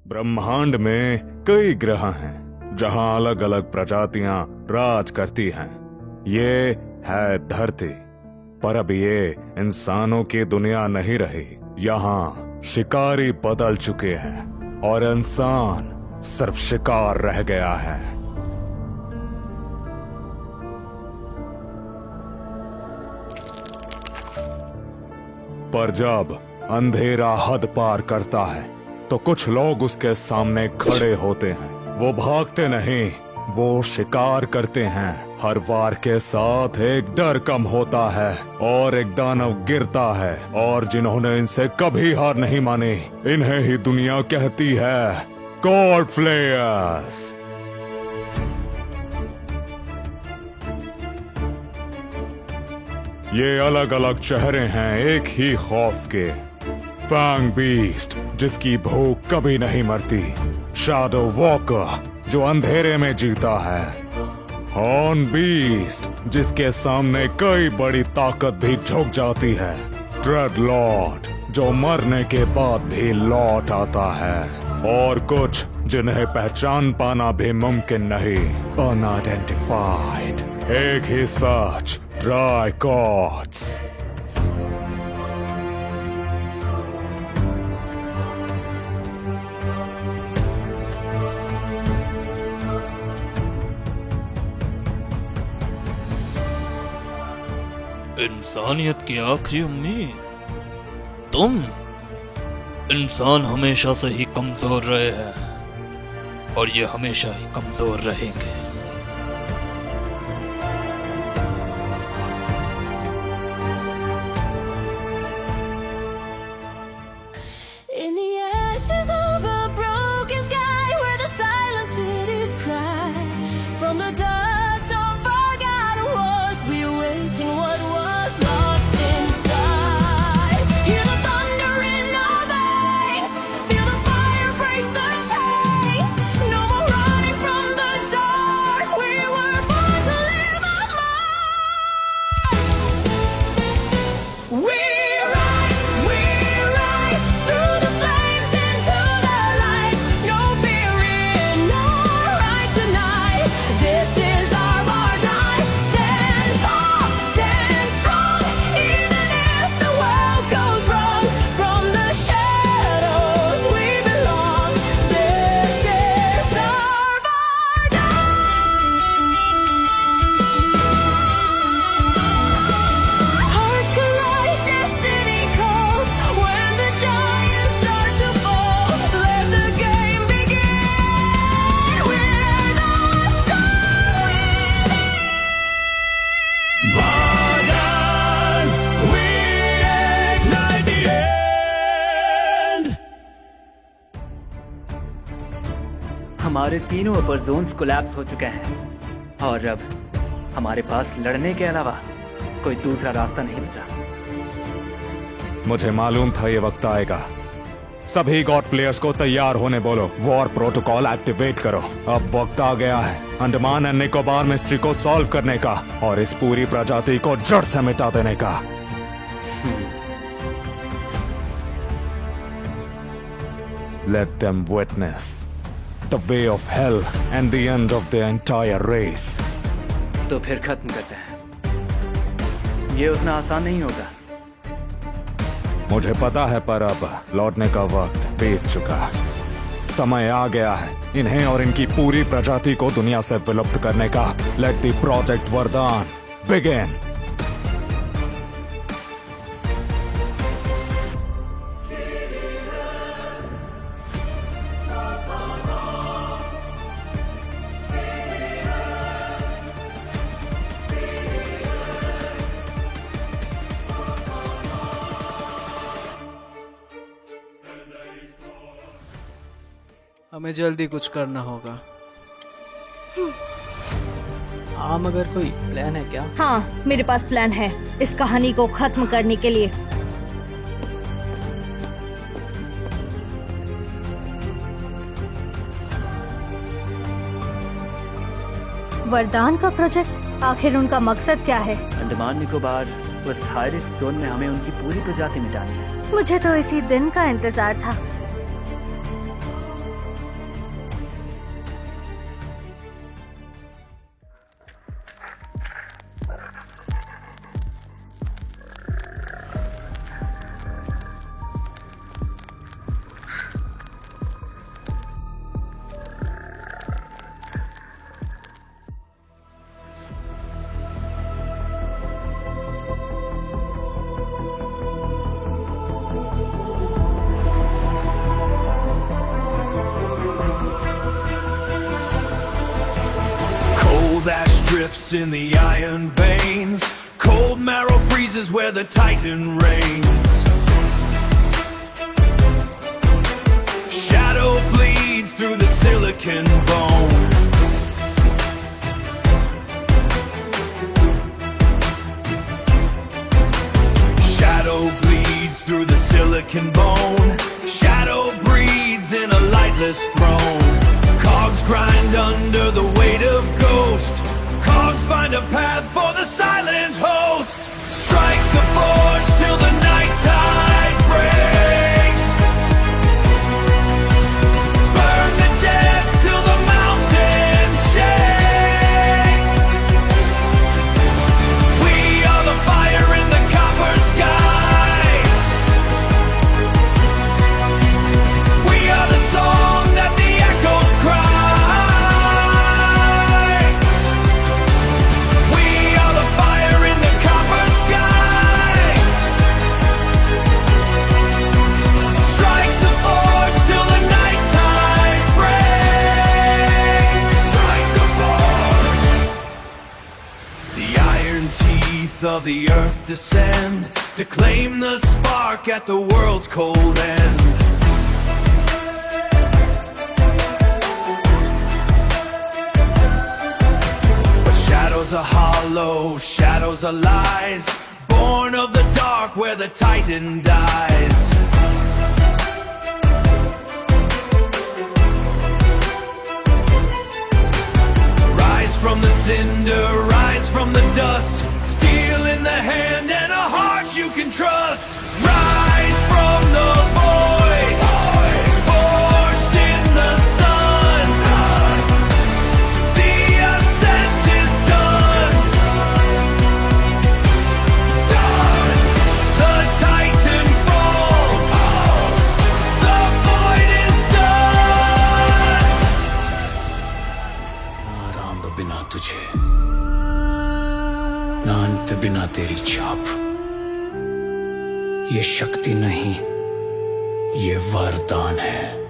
ब्रह्मांड में कई ग्रह हैं जहां अलग अलग प्रजातियां राज करती हैं। ये है धरती, पर अब ये इंसानों की दुनिया नहीं रही। यहाँ शिकारी बदल चुके हैं और इंसान सिर्फ शिकार रह गया है। पर जब अंधेरा हद पार करता है तो कुछ लोग उसके सामने खड़े होते हैं। वो भागते नहीं, वो शिकार करते हैं। हर वार के साथ एक डर कम होता है और एक दानव गिरता है, और जिन्होंने इनसे कभी हार नहीं मानी, इन्हें ही दुनिया कहती है गॉड फ्लेयर्स। ये अलग अलग चेहरे हैं एक ही खौफ के। फैंग बीस्ट जिसकी भूख कभी नहीं मरती, शैडो वॉकर जो अंधेरे में जीता है, हॉर्न बीस्ट जिसके सामने कई बड़ी ताकत भी झुक जाती है, ड्रेडलॉर्ड जो मरने के बाद भी लौट आता है, और कुछ जिन्हें पहचान पाना भी मुमकिन नहीं, अनआइडेंटिफाइड। एक ही सच, ड्राई गॉड्स। इंसानियत की आखिरी उम्मीद तुम। इंसान हमेशा से ही कमजोर रहे हैं और ये हमेशा ही कमजोर रहेंगे। In the ashes of a broken sky, where the silent cities cry, from the dust of forgotten wars, we awaken what was locked inside. Hear the thunder in our veins, feel the fire break the chains. No more running from the dark, we were born to live among. We rise through the flames into the light. No fear in our eyes tonight. This is our time. Stand tall, stand strong, even if the world goes wrong. From the shadows we belong. This is our hearts collide, destiny calls. When the giants start to fall, let the game begin. We're the storm within. Vardan, we ignite the end. हमारे तीनों अपर Jones collapse हो चुके हैं और अब हमारे पास लड़ने के अलावा कोई दूसरा रास्ता नहीं बचा। मुझे मालूम था ये वक्त आएगा। सभी गॉड फ्लेयर्स को तैयार होने बोलो। वॉर प्रोटोकॉल एक्टिवेट करो। अब वक्त आ गया है अंडमान एंड निकोबार मिस्ट्री को सॉल्व करने का और इस पूरी प्रजाति को जड़ से मिटा देने का। Let them witness the way of hell and the end of the entire race. तो फिर खत्म करते हैं। ये उतना आसान नहीं होगा। मुझे पता है, पर अब लौटने का वक्त बीत चुका। समय आ गया है इन्हें और इनकी पूरी प्रजाति को दुनिया से विलुप्त करने का। लेट द प्रोजेक्ट वरदान बिगिन। हमें जल्दी कुछ करना होगा। आम, अगर कोई प्लान है क्या? हाँ, मेरे पास प्लान है इस कहानी को खत्म करने के लिए। वरदान का प्रोजेक्ट, आखिर उनका मकसद क्या है? अंडमान निकोबार उस हाई रिस्क जोन में हमें उनकी पूरी प्रजाति मिटानी है। मुझे तो इसी दिन का इंतजार था। rifts in the iron veins. Cold marrow freezes where the Titan reigns. Shadow bleeds through the silicon bone. Shadow bleeds through the silicon bone. Shadow breeds in a lightless throne. Cogs grind under the weight of ghost. Cogs find a path for the silent host. Strike the forge till the night tide breaks. Burn the dead till the mountain shakes. We are the fire in the copper sky. We are the song that the echoes cry. We are the fire in the copper sky. Strike the forge till the night tide breaks. Strike the forge. The iron teeth of the earth descend to claim the spark at the world's cold end. But shadows are hollow, shadows are lies, born of the dark where the Titan dies. Rise from the cinder, rise from the dust. Steel in the hand and a heart you can trust. Rise from the void, forged in the sun. The ascent is done. The Titan falls. The void is done. ना राम बिना तुझे, ना अंत बिना तेरी छाप। ये शक्ति नहीं, ये वरदान है।